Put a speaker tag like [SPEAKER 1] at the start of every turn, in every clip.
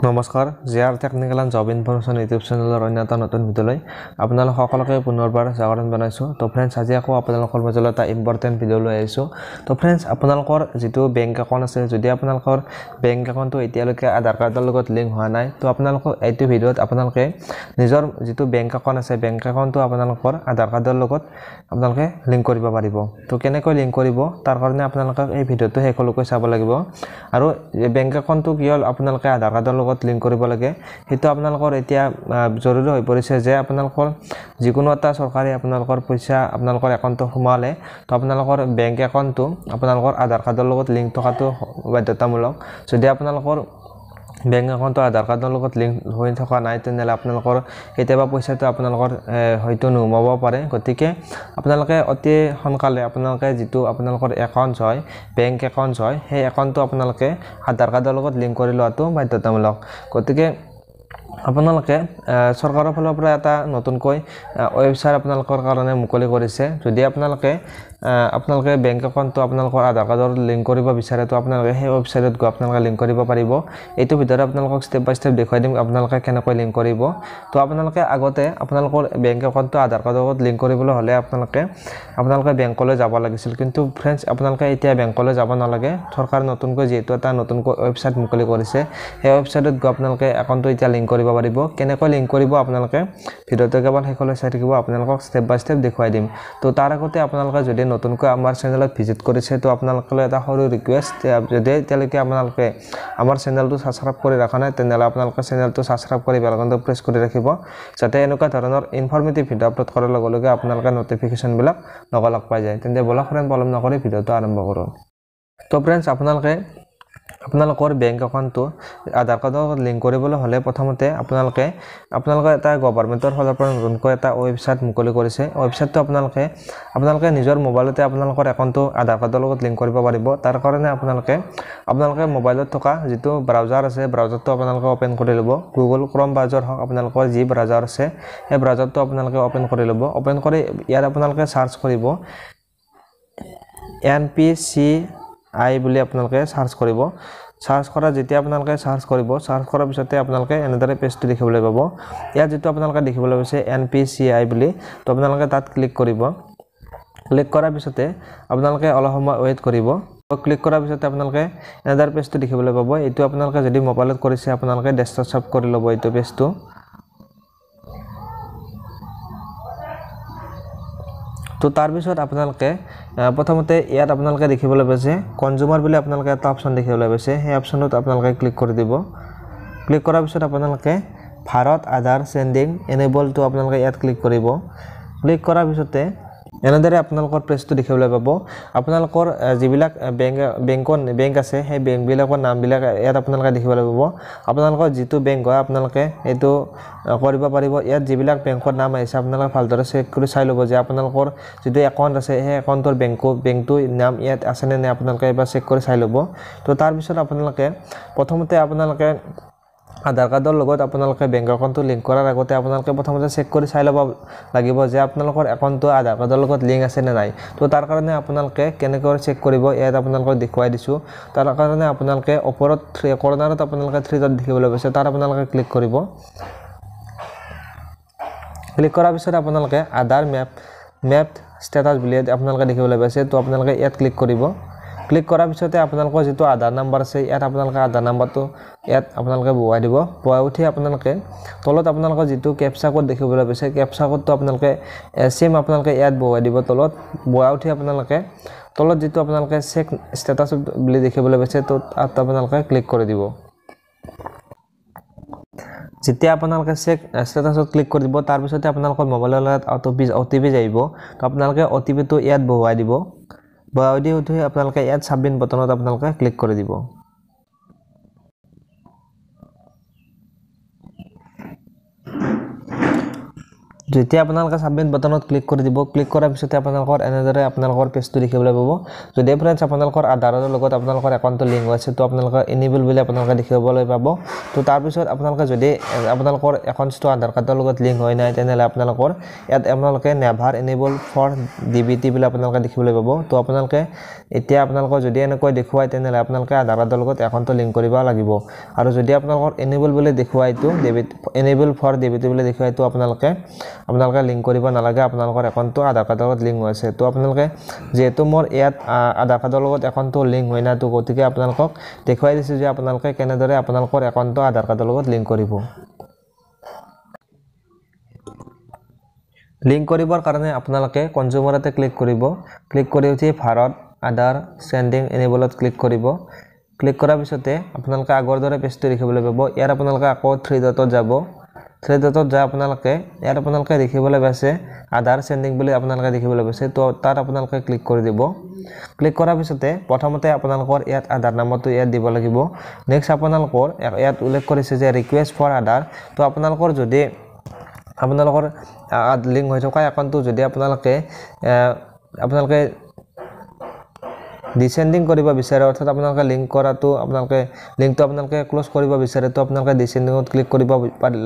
[SPEAKER 1] নমস্কাৰ JR technical and job information YouTube চেনেলৰ অন্য এটা নতুন ভিডিঅ'লৈ আপোনালোক সকলোকে পুনৰবাৰ স্বাগতম জনাইছোঁ। তো ফ্ৰেণ্ডছ আজি আকৌ আপোনালোকৰ মাজলৈ এটা ইম্পৰ্টেণ্ট ভিডিঅ' লৈ আহিছোঁ। তো ফ্ৰেণ্ডছ আপোনালোকৰ যিটো বেংক একাউণ্ট আছে, যদি আপোনালোকৰ বেংক একাউণ্টটো এতিয়ালৈকে আধাৰ কাৰ্ডৰ লগত লিংক হোৱা নাই, তো আপোনালোকৰ এইটো ভিডিঅ'ত আপোনালোকে নিজৰ যিটো বেংক একাউণ্ট আছে, বেংক একাউণ্টটো আপোনালোকৰ আধাৰ কাৰ্ডৰ লগত আপোনালোকে লিংক কৰিব পাৰিব। তো কেনেকৈ লিংক কৰিব তাৰ কাৰণে আপোনালোকে এই ভিডিঅ'টো শেষলৈকে চাব লাগিব। আৰু বেংক একাউণ্টটো কি হ'ল আপোনালোকে আধাৰ কাৰ্ডৰ লগত লিংক কৰিব লাগে, সেইটো আপোনালোকৰ এতিয়া জৰুৰী হৈ পৰিছে যে আপোনালোকৰ যিকোনো এটা চৰকাৰী আপোনালোকৰ পইচা আপোনালোকৰ একাউণ্টত সোমালে, তো আপোনালোকৰ বেংক একাউণ্টটো আপোনালোকৰ আধাৰ কাৰ্ডৰ লগত লিংক থকাটো বাধ্যতামূলক। যদি আপোনালোকৰ বেংক একাউণ্টটো আধাৰ কাৰ্ডৰ লগত লিংক হৈ থকা নাই, তেনেহ'লে আপোনালোকৰ কেতিয়াবা পইচাটো আপোনালোকৰ হয়তো নোসোমাব পাৰে। গতিকে আপোনালোকে অতি সোনকালে আপোনালোকে যিটো আপোনালোকৰ একাউণ্ট হয়, বেংক একাউণ্ট হয়, সেই একাউণ্টটো আপোনালোকে আধাৰ কাৰ্ডৰ লগত লিংক কৰি লোৱাটো বাধ্যতামূলক। গতিকে আপোনালোকে চৰকাৰৰ ফালৰ পৰা এটা নতুনকৈ ৱেবছাইট আপোনালোকৰ কাৰণে মুকলি কৰিছে। যদি আপোনালোকে বেংক একাউণ্টটো আপোনালোকৰ আধাৰ কাৰ্ডৰ লিংক কৰিব বিচাৰে, তো আপোনালোকে সেই ৱেবছাইটত গৈ আপোনালোকে লিংক কৰিব পাৰিব। এইটো ভিডিঅ'ত আপোনালোকক ষ্টেপ বাই ষ্টেপ দেখুৱাই দিম আপোনালোকে কেনেকৈ লিংক কৰিব। তো আপোনালোকে আগতে আপোনালোকৰ বেংক একাউণ্টটো আধাৰ কাৰ্ডৰ লগত লিংক কৰিবলৈ হ'লে আপোনালোকে বেংকলৈ যাব লাগিছিল। কিন্তু ফ্ৰেণ্ডছ আপোনালোকে এতিয়া বেংকলৈ যাব নালাগে। চৰকাৰে নতুনকৈ যিহেতু এটা নতুনকৈ ৱেবছাইট মুকলি কৰিছে, সেই ৱেবছাইটত গৈ আপোনালোকে একাউণ্টটো এতিয়া লিংক কৰিব পাৰিব। কেনেকৈ লিংক কৰিব আপোনালোকে ভিডিঅ'টো কেৱল শেষলৈ চাই থাকিব, আপোনালোকক ষ্টেপ বাই ষ্টেপ দেখুৱাই দিম। তো তাৰ আগতে আপোনালোকে যদি নতুনকৈ আমাৰ চেনেলত ভিজিট কৰিছে, তো আপোনালোকলৈ এটা সৰু ৰিকুৱেষ্ট, যদি এতিয়ালৈকে আপোনালোকে আমাৰ চেনেলটো ছাবস্ক্ৰাইব কৰি ৰখা নাই, তেনেহ'লে আপোনালোকে চেনেলটো ছাবস্ক্ৰাইব কৰি বেল আইকনটো প্ৰেছ কৰি ৰাখিব, যাতে এনেকুৱা ধৰণৰ ইনফৰ্মেটিভ ভিডিঅ' আপলোড কৰাৰ লগে লগে আপোনালোকে নটিফিকেশ্যনবিলাক লগালগ পাই যায়। তেন্তে ব'লক ফ্ৰেণ্ড পলম নকৰি ভিডিঅ'টো আৰম্ভ কৰোঁ। তো ফ্ৰেণ্ডছ আপোনালোকৰ বেংক একাউণ্টটো আধাৰ কাৰ্ডৰ লগত লিংক কৰিবলৈ হ'লে প্ৰথমতে আপোনালোকে এটা গভৰ্ণমেণ্টৰ ফালৰ পৰা নতুনকৈ এটা ৱেবছাইট মুকলি কৰিছে। ৱেবছাইটটো আপোনালোকে নিজৰ মোবাইলতে আপোনালোকৰ একাউণ্টটো আধাৰ কাৰ্ডৰ লগত লিংক কৰিব পাৰিব। তাৰ কাৰণে আপোনালোকে মোবাইলত থকা যিটো ব্ৰাউজাৰ আছে, ব্ৰাউজাৰটো আপোনালোকে অ'পেন কৰি ল'ব। গুগল ক্ৰম ব্ৰাউজাৰ হওক, আপোনালোকৰ যি ব্ৰাউজাৰ আছে সেই ব্ৰাউজাৰটো আপোনালোকে অ'পেন কৰি ল'ব। অ'পেন কৰি ইয়াত আপোনালোকে চাৰ্চ কৰিব NPCI বুলি আপোনালোকে চাৰ্চ কৰিব। চাৰ্চ কৰা যেতিয়া আপোনালোকে চাৰ্চ কৰাৰ পিছতে আপোনালোকে এনেদৰে পেজটো দেখিবলৈ পাব। ইয়াত যিটো আপোনালোকে দেখিবলৈ পাইছে NPCI বুলি, তো আপোনালোকে তাত ক্লিক কৰিব। ক্লিক কৰাৰ পিছতে আপোনালোকে অলপ সময় ৱেইট কৰিব। ক্লিক কৰাৰ পিছতে আপোনালোকে এনেদৰে পেজটো দেখিবলৈ পাব। এইটো আপোনালোকে যদি মোবাইলত কৰিছে, আপোনালোকে ডেস্কটপ কৰি ল'ব এইটো পেজটো। তো তাৰপিছত আপোনালোকে প্ৰথমতে ইয়াত আপোনালোকে দেখিবলৈ পাইছে কনজিউমাৰ বুলি আপোনালোকে এটা অপশ্যন দেখিবলৈ পাইছে। সেই অপশ্যনটোত আপোনালোকে ক্লিক কৰি দিব। ক্লিক কৰাৰ পিছত আপোনালোকে ভাৰত আধাৰ চেণ্ডিং এনেবলটো আপোনালোকে ইয়াত ক্লিক কৰিব। ক্লিক কৰাৰ পিছতে এনেদৰে আপোনালোকৰ পেজটো দেখিবলৈ পাব। আপোনালোকৰ যিবিলাক বেংক আছে, সেই বেংকবিলাকৰ নামবিলাক ইয়াত আপোনালোকে দেখিবলৈ পাব। আপোনালোকৰ যিটো বেংক হয় আপোনালোকে এইটো কৰিব পাৰিব। ইয়াত যিবিলাক বেংকৰ নাম আহিছে আপোনালোকে ভালদৰে চেক কৰি চাই ল'ব যে আপোনালোকৰ যিটো একাউণ্ট আছে, সেই একাউণ্টৰ বেংকটোৰ নাম ইয়াত আছেনে নাই আপোনালোকে এবাৰ চেক কৰি চাই ল'ব। তো তাৰপিছত প্ৰথমতে আপোনালোকে আধাৰ কাৰ্ডৰ লগত আপোনালোকে বেংক একাউণ্টটো লিংক কৰাৰ আগতে আপোনালোকে প্ৰথমতে চেক কৰি চাই ল'ব লাগিব যে আপোনালোকৰ একাউণ্টটো আধাৰ কাৰ্ডৰ লগত লিংক আছে নে নাই। তো তাৰ কাৰণে আপোনালোকে কেনেকৈ চেক কৰিব ইয়াত আপোনালোকক দেখুৱাই দিছোঁ। তাৰ কাৰণে আপোনালোকে ওপৰত কৰ্নাৰত আপোনালোকে 3 ডট দেখিবলৈ পাইছে, তাত আপোনালোকে ক্লিক কৰিব। ক্লিক কৰাৰ পিছত আপোনালোকে আধাৰ মেপ ষ্টেটাছ বুলি আপোনালোকে দেখিবলৈ পাইছে, তো আপোনালোকে ইয়াত ক্লিক কৰিব। ক্লিক কৰাৰ পিছতে আপোনালোকৰ যিটো আধাৰ নাম্বাৰ আছে, ইয়াত আপোনালোকে আধাৰ নাম্বাৰটো ইয়াত আপোনালোকে বহুৱাই দিব। বহুৱাই উঠি আপোনালোকে তলত আপোনালোকৰ যিটো কেপচা কোড দেখিবলৈ পাইছে, কেপচা কোডটো আপোনালোকে চেম আপোনালোকে ইয়াত বহুৱাই দিব তলত। বহুৱাই উঠি আপোনালোকে তলত যিটো আপোনালোকে চেক ষ্টেটাছ বুলি দেখিবলৈ পাইছে, তো তাত আপোনালোকে ক্লিক কৰি দিব। যেতিয়া আপোনালোকে চেক ষ্টেটাছত ক্লিক কৰি দিব, তাৰপিছতে আপোনালোকৰ মোবাইলৰ লগত OTP আহিব। তো আপোনালোকে OTPটো ইয়াত বহুৱাই দিব। বহুৱাই দি উঠি আপোনালোকে ইয়াত ছাবমিট বটনত আপোনালোকে ক্লিক কৰি দিব। যেতিয়া আপোনালোকে সাবমিট বাটনত ক্লিক কৰি দিব ক্লিক কৰাৰ পিছতে আপোনালোকৰ এনেদৰে আপোনালোকৰ পেজটো দেখিবলৈ পাব যদি ফ্ৰেন্ডছ আপোনালোকৰ আধাৰৰ লগত আপোনালোকৰ একাউণ্টটো লিংক হৈ আছে তো আপোনালোকৰ এনেবল বুলি আপোনালোকে দেখিবলৈ পাব তো তাৰ পিছত আপোনালোকে যদি আপোনালোকৰ একাউণ্টটো আধাৰ কাৰ্ডৰ লগত লিংক হৈ নাই তেনেহলে আপোনালোকৰ ইয়াত আপোনালোকে নেভাৰ এনেবল ফৰ ডিবিটি বুলি আপোনালোকে দেখিবলৈ পাব তো আপোনালোকে এতিয়া আপোনালোকৰ যদি এনেকৈ দেখুৱাই তেনেহলে আপোনালোকে আধাৰ কাৰ্ডৰ লগত একাউণ্টটো লিংক কৰিব লাগিব আৰু যদি আপোনালোকৰ এনেবল বুলি দেখুৱাই তো এনেবল ফৰ ডিবিটি বুলি দেখুৱাই তো আপোনালোকে লিংক কৰিব নালাগে আপোনালোকৰ একাউণ্টটো আধাৰ কাৰ্ডৰ লগত লিংক হৈ আছে তো আপোনালোকে যেহেতু মোৰ ইয়াত আধাৰ কাৰ্ডৰ লগত একাউণ্টটো লিংক হৈ না তো গতিকে আপোনালোকক দেখুৱাই দিছো যে আপোনালোকে কেনেদৰে আপোনালোকৰ একাউণ্টটো আধাৰ কাৰ্ডৰ লগত লিংক কৰিব লিংক কৰিবৰ কাৰণে আপোনালোকে কনজিউমাৰতে ক্লিক কৰিব ক্লিক কৰি উঠি ভাৰত আধাৰ সেন্ডিং এনেবলত ক্লিক কৰিব ক্লিক কৰাৰ পিছতে আপোনালোকে আগৰ দৰে পেজটো দেখিবলৈ পাব ইয়াৰ আপোনালোকে আকৌ 3 ডটত যাব 3 ডটত যা আপোনালোকে ইয়াৰ আপোনালোকে দেখিবলৈ পাইছে আধাৰ সেন্ডিং বুলি আপোনালোকে দেখিবলৈ পাইছে তো তাত আপোনালোকে ক্লিক কৰি দিব ক্লিক কৰাৰ পিছতে প্ৰথমতে আপোনালোকৰ ইয়াত আধাৰ নম্বৰটো ইয়াত দিব লাগিব নেক্সট আপোনালোকৰ ইয়াত উল্লেখ কৰিছে যে ৰিকুৱেষ্ট ফৰ আধাৰ তো আপোনালোকৰ যদি আপোনালোকৰ লিংক হৈ থকা একাউণ্টটো যদি আপোনালোকে ডিসেন্ডিং কৰিব বিচাৰে অৰ্থাৎ আপোনালোকে লিংক কৰাটো লিংকটো আপোনালোকে ক্লোজ কৰিব বিচাৰে তো আপোনালোকে ডিসেন্ডিংত ক্লিক কৰিব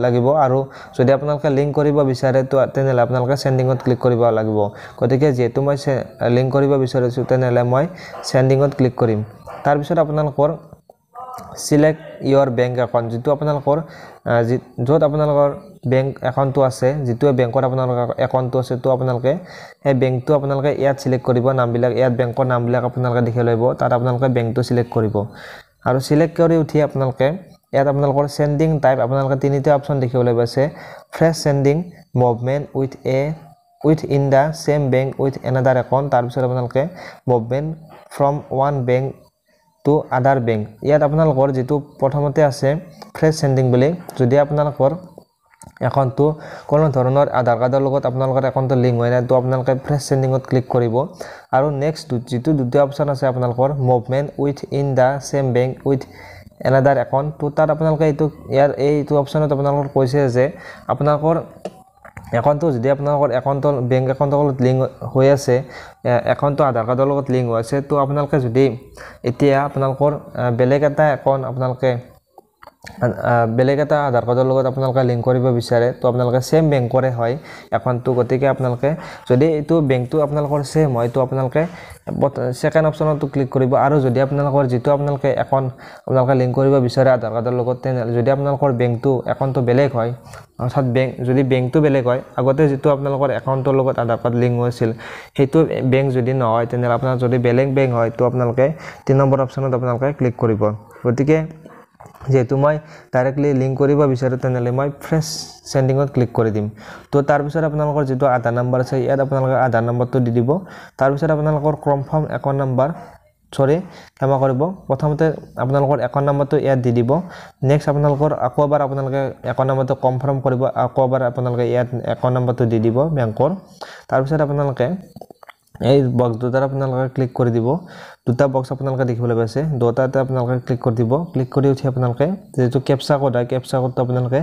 [SPEAKER 1] লাগিব আৰু যদি আপোনালোকে লিংক কৰিব বিচাৰে তো তেনেহলে আপোনালোকে সেন্ডিংত ক্লিক কৰিব লাগিব গতিকে যেহেতু মই লিংক কৰিব বিচাৰিছো তেনেহলে মই সেন্ডিংত ক্লিক কৰিম তাৰ পিছত আপোনালোকৰ সিলেক্ট ইয়োৰ বেংক একাউণ্ট যেটো আপোনালোকৰ যত আপোনালোকৰ বেংক একাউণ্টটো আছে যেটো বেংকৰ আপোনালোকৰ একাউণ্টটো আছে তো আপোনালোকে এই বেংকটো আপোনালোকে ইয়াত সিলেক্ট কৰিব নামবিলাক ইয়াত বেংকৰ নামবিলাক আপোনালোকে দেখি লব তাত আপোনালোকে বেংকটো সিলেক্ট কৰিব আৰু সিলেক্ট কৰি উঠি আপোনালোকে ইয়াত আপোনালোকৰ সেন্ডিং টাইপ আপোনালোকে তিনিটা অপচন দেখিবলৈ পাইছে fresh sending movement with in the same bank with another account তাৰ পিছত আপোনালোকে movement from one bank to other bank ইয়াত আপোনালোকৰ যেটো প্ৰথমতে আছে ফ্ৰেছ সেন্ডিং বুলি যদি আপোনালোকৰ একাউণ্টটো কোনো ধৰণৰ আধাৰ কাৰ্ডৰ লগত আপোনালোকৰ একাউণ্টটো লিংক হৈ নাই তো আপোনালোকে ফ্ৰেছ সেন্ডিংত ক্লিক কৰিব আৰু নেক্সট যেটো দুটা অপচন আছে আপোনালোকৰ movement with in the same bank with another account তো তাত আপোনালোকে এইটো অপচনত আপোনালোকৰ কৈছে যে আপোনালোকৰ একাউণ্টটো যদি আপোনালোকৰ একাউণ্টৰ বেংক একাউণ্টৰ লগত লিংক হৈ আছে একাউণ্টটো আধাৰ কাৰ্ডৰ লগত লিংক হৈ আছে তো আপোনালোকে যদি এতিয়া আপোনালোকৰ বেলেগ এটা একাউণ্ট আপোনালোকে বেলেগ এটা আধাৰ কাৰ্ডৰ লগত আপোনালোকে লিংক কৰিব বিচাৰে তো আপোনালোকে সেম বেংকৰে হয় একাউণ্টটো গতিকে আপোনালোকে যদি এইটো বেংকটো আপোনালোকৰ সেম হয় তো আপোনালোকে সেকেন্ড অপচনটো ক্লিক কৰিব আৰু যদি আপোনালোকৰ যেটো আপোনালোকে একাউণ্ট আপোনালোকে লিংক কৰিব বিচাৰে আধাৰ কাৰ্ডৰ লগত তেনেহলে যদি আপোনালোকৰ বেংকটো একাউণ্টটো বেলেগ হয় অৰ্থাৎ যদি বেংকটো বেলেগ হয় আগতে যেটো আপোনালোকৰ একাউণ্টৰ লগত আধাৰ কাৰ্ড লিংক হৈছিল হেতু বেংক যদি নহয় তেনেহলে আপোনাৰ যদি বেলেগ বেংক হয় তো আপোনালোকে 3 নম্বৰ অপচনত আপোনালোকে ক্লিক কৰিব গতিকে যেহেতু মই ডাইৰেক্টলি লিংক কৰিব বিচাৰো তেনেহলে মই ফ্ৰেছ সেন্ডিংত ক্লিক কৰি দিম তো তাৰ পিছত আপোনালোকৰ যেটো আধাৰ নম্বৰ আছে ইয়াত আপোনালোকে আধাৰ নম্বৰটো দি দিব তাৰ পিছত আপোনালোকৰ কনফাৰ্ম একাউণ্ট নম্বৰ ক্ষমা কৰিব প্ৰথমতে আপোনালোকৰ একাউণ্ট নম্বৰটো ইয়াত দি দিব নেক্সট আপোনালোকৰ আকৌ এবাৰ আপোনালোকে একাউণ্ট নম্বৰটো কনফাৰ্ম কৰিব আকৌ এবাৰ আপোনালোকে ইয়াত একাউণ্ট নম্বৰটো দি দিব বেংকৰ তাৰ পিছত আপোনালোকে এই বক্স দুটাৰ আপোনালোকে ক্লিক কৰি দিব দুটা বক্স আপোনালোকে দেখিবলৈ পাইছে দুটাতে আপোনালোকে ক্লিক কৰি দিব ক্লিক কৰি উঠি আপোনালোকে যেটো ক্যাপচা কোড হয় ক্যাপচা কোডটো আপোনালোকে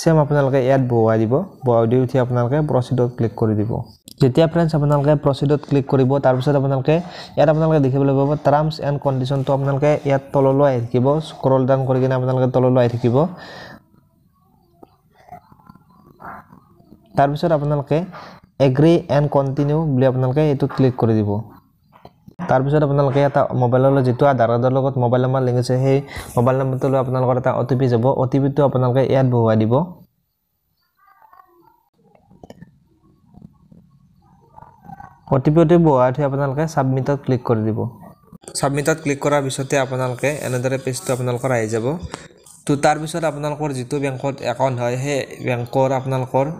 [SPEAKER 1] সেম আপোনালোকে ইয়াত বহুৱাই দিব বহুৱাই দি উঠি আপোনালোকে প্ৰসিডত ক্লিক কৰি দিব যেতিয়া ফ্ৰেন্ডছ আপোনালোকে প্ৰসিডত ক্লিক কৰিব তাৰ পিছত আপোনালোকে ইয়াত আপোনালোকে দেখিবলৈ পাব টাৰ্মছ এণ্ড কন্ডিশনটো আপোনালোকে ইয়াত তললৈ আহি থাকিব স্ক্ৰল ডাউন কৰি কিনে আপোনালোকে তললৈ আহি থাকিব তাৰ পিছত আপোনালোকে এগ্ৰি এণ্ড কন্টিনিউ বুলি আপোনালোকে এটো ক্লিক কৰি দিব তাৰ পিছত আপোনালোকে এটা মোবাইলৰ যেটো আধাৰ কাৰ্ডৰ লগত মোবাইল নম্বৰ লিংক আছে সেই মোবাইল নম্বৰটো লৈ আপোনালোকৰ এটা ওটিপি যাব ওটিপিটো আপোনালোকে ইয়াত বহুৱাই দিব ওটিপিটো বহুৱাই থৈ আপোনালোকে সাবমিটত ক্লিক কৰি দিব সাবমিটত ক্লিক কৰাৰ পিছতে আপোনালোকে এনেদৰে পেজটো আপোনালোকৰ আহি যাব তো তাৰ পিছত আপোনালোকৰ যেটো বেংকত একাউণ্ট হয় হে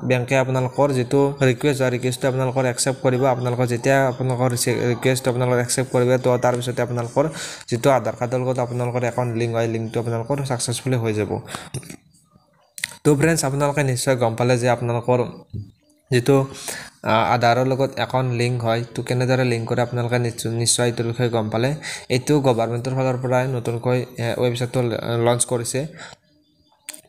[SPEAKER 1] বেংকে আপোনালোকৰ যেটো ৰিকুৱেষ্ট আপোনালোকৰ একচেপ্ট কৰিব আপোনালোকৰ যেতিয়া আপোনালোকৰ ৰিকুৱেষ্ট আপোনালোকৰ একচেপ্ট কৰিব তো তাৰ পিছতে আপোনালোকৰ যেটো আধাৰ কাৰ্ডৰ লগত আপোনালোকৰ একাউণ্ট লিংক হয় লিংকটো আপোনালোকৰ সাকসেসফুলি হৈ যাব তো ফ্ৰেন্ডছ আপোনালোকে নিশ্চয় গম পালে যে আপোনালোকৰ যেটো আধাৰৰ লগত একাউণ্ট লিংক হয় তো কেনেদৰে লিংক কৰে আপোনালোকে নিশ্চয় এইটোৰ বিষয়ে গম পালে এইটো গভৰ্ণমেণ্টৰ ফালৰ পৰা নতুনকৈ ৱেবছাইটটো লঞ্চ কৰিছে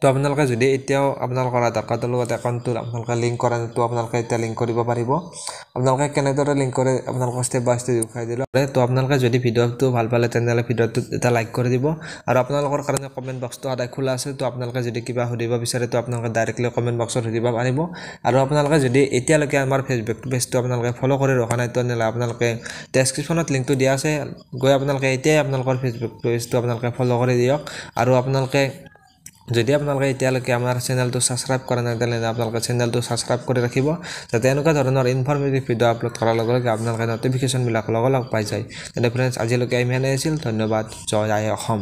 [SPEAKER 1] তো আপোনালোকে যদি এতিয়াও আপোনালোকৰ আধাৰ কাৰ্ডৰ লগত একাউণ্টটো আপোনালোকে লিংক কৰা নাই তো আপোনালোকে এতিয়া লিংক কৰিব পাৰিব আপোনালোকে কেনেদৰে লিংক কৰে আপোনালোকক ষ্টেপ বাই ষ্টেপ দেখাই দিলোঁ তো আপোনালোকে যদি ভিডিঅ'টো ভাল পালে তেনেহ'লে ভিডিঅ'টোত এটা লাইক কৰি দিব আৰু আপোনালোকৰ কাৰণে কমেণ্ট বক্সটো সদায় খোলা আছে তো আপোনালোকে যদি কিবা সুধিব বিচাৰে তো আপোনালোকে ডাইৰেক্টলি কমেণ্ট বক্সত সুধিব পাৰিব আৰু আপোনালোকে যদি এতিয়ালৈকে আমাৰ ফেচবুক পেজটো আপোনালোকে ফ'ল' কৰি ৰখা নাই তেনেহ'লে আপোনালোকে ডেছক্ৰিপশ্যনত লিংকটো দিয়া আছে গৈ আপোনালোকে এতিয়াই আপোনালোকৰ ফেচবুক পেজটো আপোনালোকে ফ'ল' কৰি দিয়ক আৰু আপোনালোকে যদি আপোনালোকে এতিয়ালৈকে আমাৰ চেনেলটো ছাবস্ক্ৰাইব কৰা নাই তেনেহ'লে আপোনালোকে চেনেলটো ছাবস্ক্ৰাইব কৰি ৰাখিব যাতে এনেকুৱা ধৰণৰ ইনফৰ্মেটিভ ভিডিঅ' আপলোড কৰাৰ লগে লগে আপোনালোকে নটিফিকেশ্যনবিলাক লগে লগে পাই যায় তেনে ফ্ৰেণ্ডছ আজিলৈকে ইমানেই আছিল ধন্যবাদ জয় আই অসম